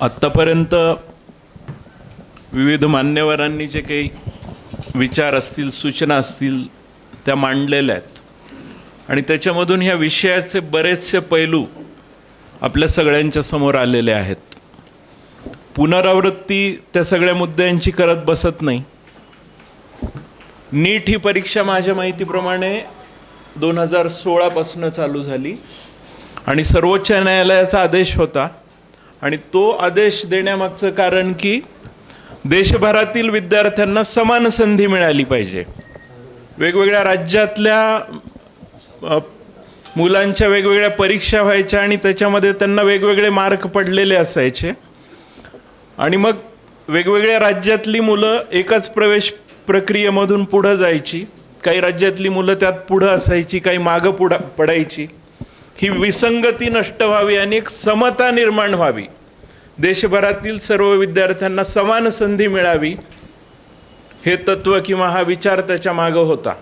आत्तापर्यंत विविध मान्यवरांनी जे काही विचार असतील, सूचना असतील त्या मांडलेल्या आहेत आणि त्याच्यामधून ह्या विषयाचे बरेचसे पैलू आपल्या सगळ्यांच्या समोर आलेले आहेत. पुनरावृत्ती त्या सगळ्या मुद्द्यांची करत बसत नाही. नीट ही परीक्षा माझ्या माहितीप्रमाणे 2016 पासून चालू झाली आणि सर्वोच्च न्यायालयाचा आदेश होता आणि तो आदेश देण्यामागचं कारण की देशभरातील विद्यार्थ्यांना समान संधी मिळाली पाहिजे. वेगवेगळ्या राज्यातल्या मुलांच्या वेगवेगळ्या परीक्षा व्हायच्या आणि त्याच्यामध्ये त्यांना वेगवेगळे मार्क पडलेले असायचे आणि मग वेगवेगळ्या राज्यातली मुलं एकाच प्रवेश प्रक्रियेमधून पुढं जायची. काही राज्यातली मुलं त्यात पुढं असायची, काही मागं पडायची. ही विसंगती नष्ट व्हावी आणि एक समता निर्माण व्हावी, देशभरातील सर्व विद्यार्थ्यांना समान संधी मिळावी, हे तत्व किंवा हा विचार त्याच्या मागं होता.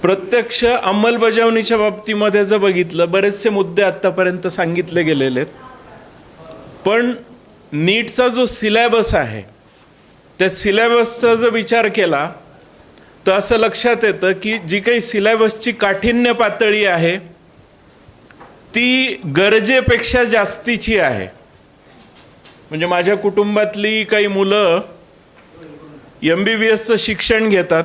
प्रत्यक्ष अंमलबजावणीच्या बाबतीमध्ये जर बघितलं, बरेचसे मुद्दे आत्तापर्यंत सांगितले गेलेले आहेत, पण नीटचा जो सिलेबस आहे त्या सिलेबसचा जर विचार केला तर असं लक्षात येतं की जी काही सिलेबसची काठिण्य पातळी आहे ती गरजेपेक्षा जास्तीची आहे. म्हणजे माझ्या कुटुंबातली काही मुलं MBBSचं शिक्षण घेतात,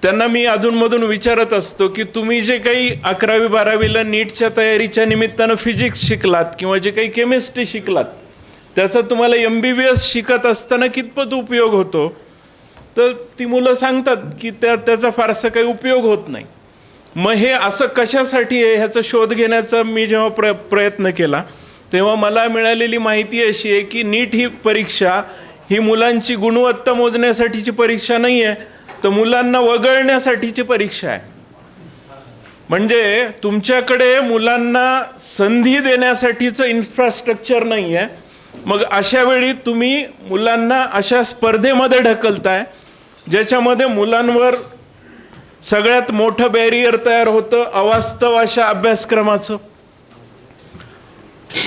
त्यांना मी अधूनमधून विचारत असतो की तुम्ही जे काही 11वी 12वीला नीटच्या तयारीच्या निमित्तानं फिजिक्स शिकलात किंवा जे काही केमिस्ट्री शिकलात त्याचा तुम्हाला MBBS शिकत असताना कितपत उपयोग होतो. तर ती मुलं सांगतात की त्याचा फारसा काही उपयोग होत नाही. मग हे असं कशासाठी आहे ह्याचा शोध घेण्याचा मी जेव्हा प्रयत्न केला तेव्हा मला मिळालेली माहिती अशी आहे की नीट ही परीक्षा ही मुलांची गुणवत्ता मोजण्यासाठीची परीक्षा नाही आहे, तर मुलांना वगळण्यासाठीची परीक्षा आहे. म्हणजे तुमच्याकडे मुलांना संधी देण्यासाठीचं इन्फ्रास्ट्रक्चर नाही आहे. मग अशा वेळी तुम्ही मुलांना अशा स्पर्धेमध्ये ढकलताय ज्याच्यामध्ये मुलांवर सगळ्यात मोठं बॅरियर तयार होतं अवास्तव अशा अभ्यासक्रमाचं.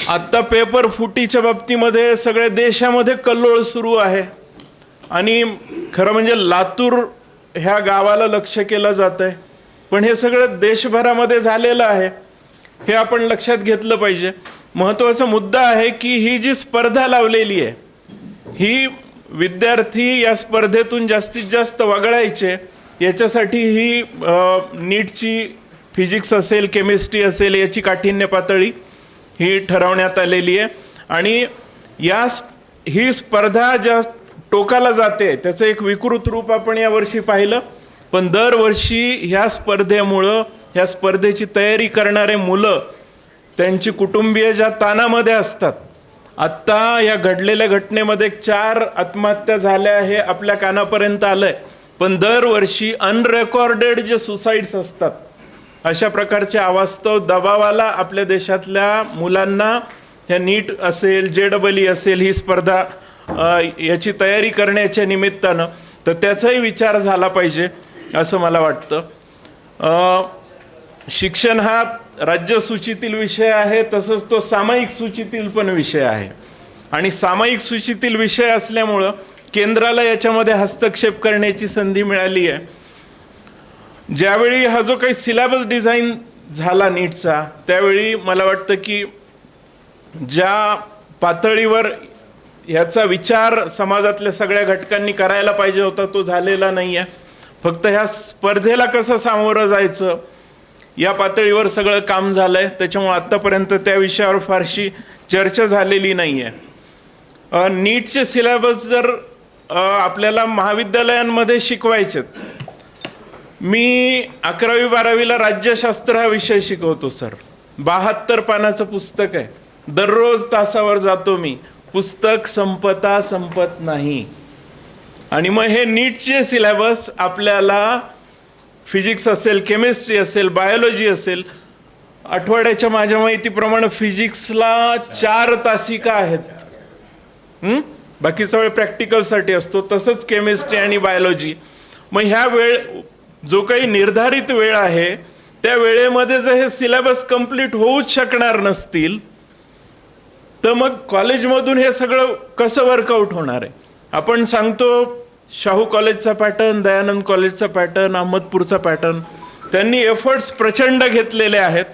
आत्ता पेपर फुटीच्या बाबतीमध्ये सगळ्या देशामध्ये कल्लोळ सुरू आहे आणि खरं म्हणजे लातूर ह्या गावाला लक्ष केलं जात आहे, पण हे सगळं देशभरामध्ये झालेलं आहे, हे आपण लक्षात घेतलं पाहिजे. महत्त्वाचा मुद्दा आहे की ही जी स्पर्धा लावलेली आहे ही विद्यार्थी या स्पर्धेतून जास्तीत जास्त वगळायचे याच्यासाठी ही नीटची फिजिक्स असेल, केमिस्ट्री असेल याची काठिण्य पातळी ही ठरवण्यात आलेली आहे आणि ही स्पर्धा ज्या टोकाला जाते त्याचं एक विकृत रूप आपण यावर्षी पाहिलं. पण दरवर्षी ह्या स्पर्धेमुळं ह्या स्पर्धेची तयारी करणारे मुलं त्यांची कुटुंबीय ज्या ताणामध्ये असतात, आत्ता या घडलेल्या घटनेमध्ये 4 आत्महत्या झाल्या हे आपल्या कानापर्यंत आलंय, पण दरवर्षी अनरेकॉर्डेड जे सुसाईड्स असतात अशा प्रकारच्या अवास्तव दबावाला आपल्या देशातल्या मुलांना ह्या नीट असेल, JEE असेल ही स्पर्धा याची तयारी करण्याच्या निमित्तानं तर त्याचाही विचार झाला पाहिजे असं मला वाटतं. शिक्षण हा राज्य सूचीतील विषय आहे, तसंच तो सामायिक सूचीतील पण विषय आहे आणि सामायिक सूचीतील विषय असल्यामुळं केंद्राला याच्यामध्ये हस्तक्षेप करण्याची संधी मिळाली आहे. ज्यावेळी हा जो काही सिलेबस डिझाईन झाला नीटचा त्यावेळी मला वाटतं की ज्या पातळीवर ह्याचा विचार समाजातल्या सगळ्या घटकांनी करायला पाहिजे होता तो झालेला नाही आहे. फक्त ह्या स्पर्धेला कसं सामोरं जायचं या पातळीवर सगळं काम झालं आहे, त्याच्यामुळे आत्तापर्यंत त्या विषयावर फारशी चर्चा झालेली नाही आहे. नीटचे सिलेबस जर आपल्याला महाविद्यालयांमध्ये शिकवायचे, मी 11वी 12वीला राज्यशास्त्र हा विषय शिकवतो सर. 72 पानाचं पुस्तक आहे, दररोज तासावर जातो मी, पुस्तक संपत नाही. आणि मग हे नीटचे सिलेबस आपल्याला फिजिक्स असेल, केमिस्ट्री असेल, बायोलॉजी असेल, आठवड्याच्या माझ्या माहितीप्रमाणे फिजिक्सला 4 तासिका आहेत, बाकी सगळे प्रॅक्टिकलसाठी असतो, तसंच केमिस्ट्री आणि बायोलॉजी. मग ह्या जो काही निर्धारित वेळ आहे त्या वेळेमध्ये जर हे सिलेबस कंप्लीट होऊच शकणार नसतील तर मग कॉलेजमधून हे सगळं कसं वर्कआउट होणार आहे? आपण सांगतो शाहू कॉलेजचा पॅटर्न, दयानंद कॉलेजचा पॅटर्न, अहमदपूरचा पॅटर्न, त्यांनी एफर्ट्स प्रचंड घेतलेले आहेत.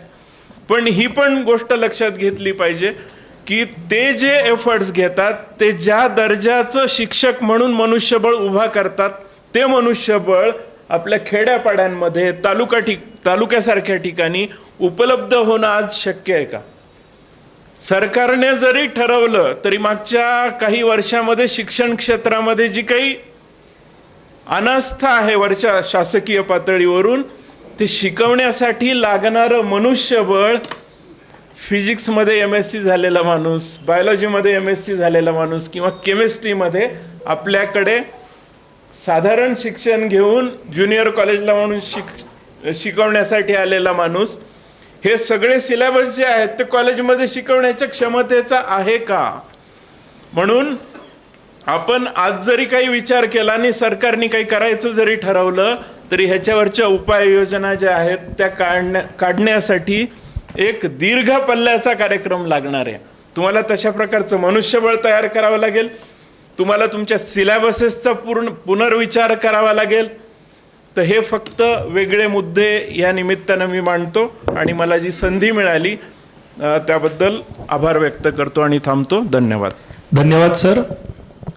पण ही पण गोष्ट लक्षात घेतली पाहिजे की ते जे एफर्ट्स घेतात ते ज्या दर्जाचं शिक्षक म्हणून मनुष्यबळ उभा करतात, ते मनुष्यबळ आपल्या खेड्यापाड्यांमध्ये तालुक्यासारख्या ठिकाणी उपलब्ध होणं आज शक्य आहे का? सरकारने जरी ठरवलं तरी मागच्या काही वर्षामध्ये शिक्षण क्षेत्रामध्ये जी काही अनास्था आहे वरच्या शासकीय पातळीवरून, ते शिकवण्यासाठी लागणारं मनुष्यबळ, फिजिक्समध्ये MSc झालेला माणूस, बायोलॉजीमध्ये MSc झालेला माणूस किंवा केमिस्ट्रीमध्ये आपल्याकडे साधारण शिक्षण घेऊन ज्युनियर कॉलेजला म्हणून शिकवण्यासाठी आलेला माणूस, हे सगळे सिलेबस जे आहेत ते कॉलेजमध्ये शिकवण्याच्या क्षमतेचा आहे का? म्हणून आपण आज जरी काही विचार केला आणि सरकारने काही करायचं जरी ठरवलं तरी ह्याच्यावरच्या उपाययोजना ज्या आहेत त्या काढण्यासाठी एक दीर्घ पल्ल्याचा कार्यक्रम लागणार आहे. तुम्हाला तशा प्रकारचं मनुष्यबळ तयार करावं लागेल, तुम्हाला तुमच्या सिलेबसेसचा पुनर्विचार करावा लागेल. तर हे फक्त वेगळे मुद्दे या निमित्तानं मी मांडतो आणि मला जी संधी मिळाली त्याबद्दल आभार व्यक्त करतो आणि थांबतो. धन्यवाद. धन्यवाद सर.